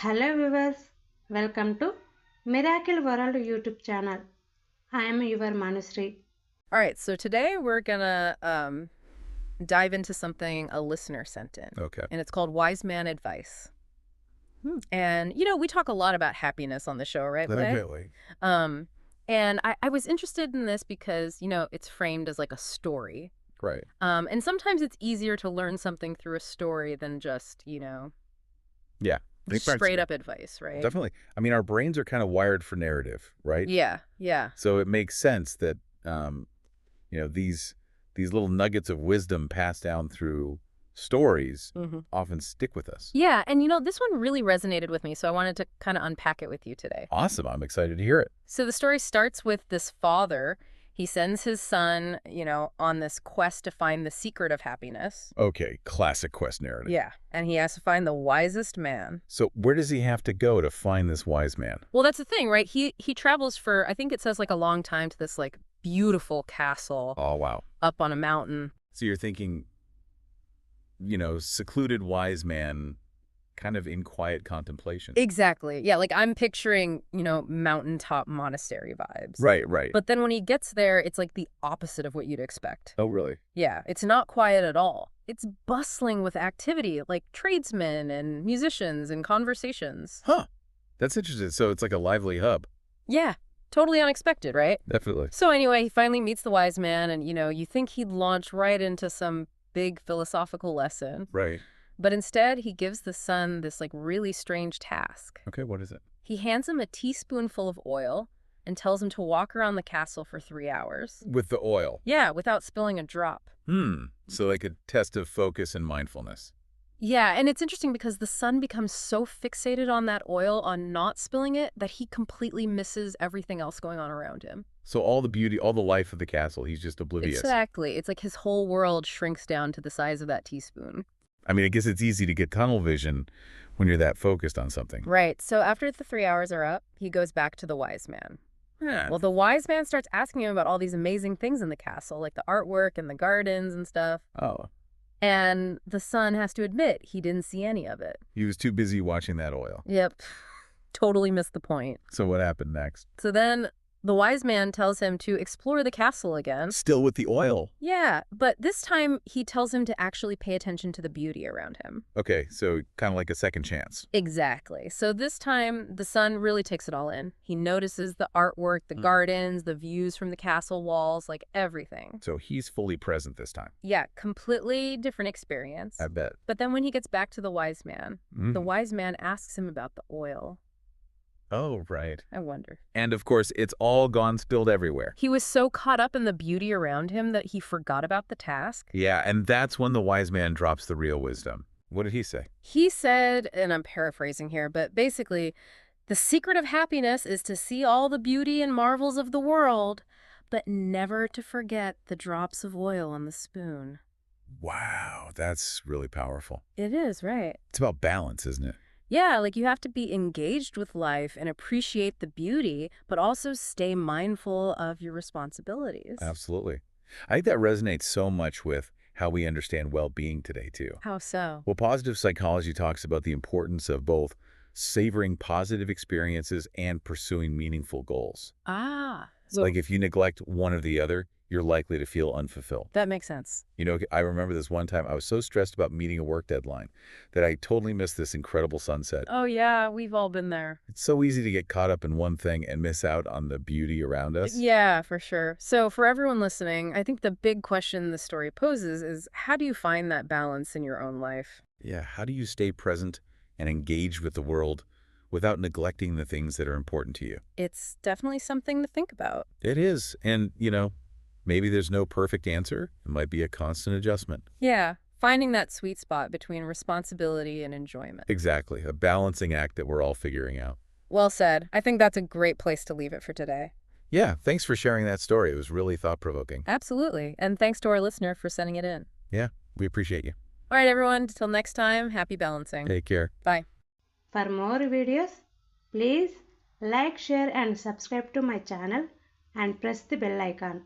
Hello viewers, welcome to Miracle World YouTube channel. I am your Manusri. All right, so today we're gonna dive into something a listener sent in. Okay. And it's called Wise Man Advice. And, we talk a lot about happiness on the show, right, Blake? Definitely. Um, and I was interested in this because, it's framed as like a story. Right. And sometimes it's easier to learn something through a story than just, Yeah. straight up advice, right? Definitely. I mean, our brains are kind of wired for narrative, right? Yeah, yeah. So it makes sense that, these little nuggets of wisdom passed down through stories often stick with us. Yeah, and this one really resonated with me, so I wanted to kind of unpack it with you today. Awesome. I'm excited to hear it. So the story starts with this father. He sends his son, on this quest to find the secret of happiness. Okay. Classic quest narrative. Yeah, and he has to find the wisest man. So where does he have to go to find this wise man? Well, that's the thing, right? He travels for, I think it says like a long time, to this like beautiful castle. Oh, wow. Up on a mountain. So you're thinking, secluded wise man kind of in quiet contemplation. Exactly. Yeah, like I'm picturing, mountaintop monastery vibes. Right, right. But then when he gets there, it's like the opposite of what you'd expect. Oh, really? Yeah, it's not quiet at all. It's bustling with activity, like tradesmen and musicians and conversations. Huh. That's interesting. So it's like a lively hub. Yeah, totally unexpected, right? Definitely. So anyway, he finally meets the wise man, and, you think he'd launch right into some big philosophical lesson. Right. But instead, he gives the son this, like, really strange task. Okay, what is it? He hands him a teaspoonful of oil and tells him to walk around the castle for 3 hours. With the oil? Yeah, without spilling a drop. So like a test of focus and mindfulness. Yeah, and it's interesting because the son becomes so fixated on that oil, on not spilling it, that he completely misses everything else going on around him. So all the beauty, all the life of the castle, he's just oblivious. Exactly. It's like his whole world shrinks down to the size of that teaspoon. I mean, I guess it's easy to get tunnel vision when you're that focused on something. Right. So after the 3 hours are up, he goes back to the wise man. Yeah. Well, the wise man starts asking him about all these amazing things in the castle, like the artwork and the gardens and stuff. Oh. And the son has to admit he didn't see any of it. He was too busy watching that oil. Yep. Totally missed the point. So what happened next? So then the wise man tells him to explore the castle again. Still with the oil. Yeah, but this time he tells him to actually pay attention to the beauty around him. Okay, so kind of like a second chance. Exactly. So this time the son really takes it all in. He notices the artwork, the gardens, the views from the castle walls, like everything. So he's fully present this time. Yeah, completely different experience. I bet. But then when he gets back to the wise man, the wise man asks him about the oil. Oh, right. I wonder. And of course, it's all gone spilled everywhere. He was so caught up in the beauty around him that he forgot about the task. Yeah, and that's when the wise man drops the real wisdom. What did he say? He said, and I'm paraphrasing here, but basically, the secret of happiness is to see all the beauty and marvels of the world, but never to forget the drops of oil on the spoon. Wow, that's really powerful. It is, right? It's about balance, isn't it? Yeah, like you have to be engaged with life and appreciate the beauty, but also stay mindful of your responsibilities. Absolutely. I think that resonates so much with how we understand well-being today, too. How so? Well, positive psychology talks about the importance of both savoring positive experiences and pursuing meaningful goals. Ah. So, like if you neglect one or the other, you're likely to feel unfulfilled. That makes sense. I remember this one time I was so stressed about meeting a work deadline that I totally missed this incredible sunset. Oh, yeah, we've all been there. It's so easy to get caught up in one thing and miss out on the beauty around us. Yeah, for sure. So for everyone listening, I think the big question the story poses is, how do you find that balance in your own life? Yeah, how do you stay present and engaged with the world without neglecting the things that are important to you? It's definitely something to think about. It is. And, maybe there's no perfect answer. It might be a constant adjustment. Yeah, finding that sweet spot between responsibility and enjoyment. Exactly. A balancing act that we're all figuring out. Well said. I think that's a great place to leave it for today. Yeah, thanks for sharing that story. It was really thought-provoking. Absolutely. And thanks to our listener for sending it in. Yeah, we appreciate you. All right, everyone. Until next time, happy balancing. Take care. Bye. For more videos, please like, share and subscribe to my channel and press the bell icon.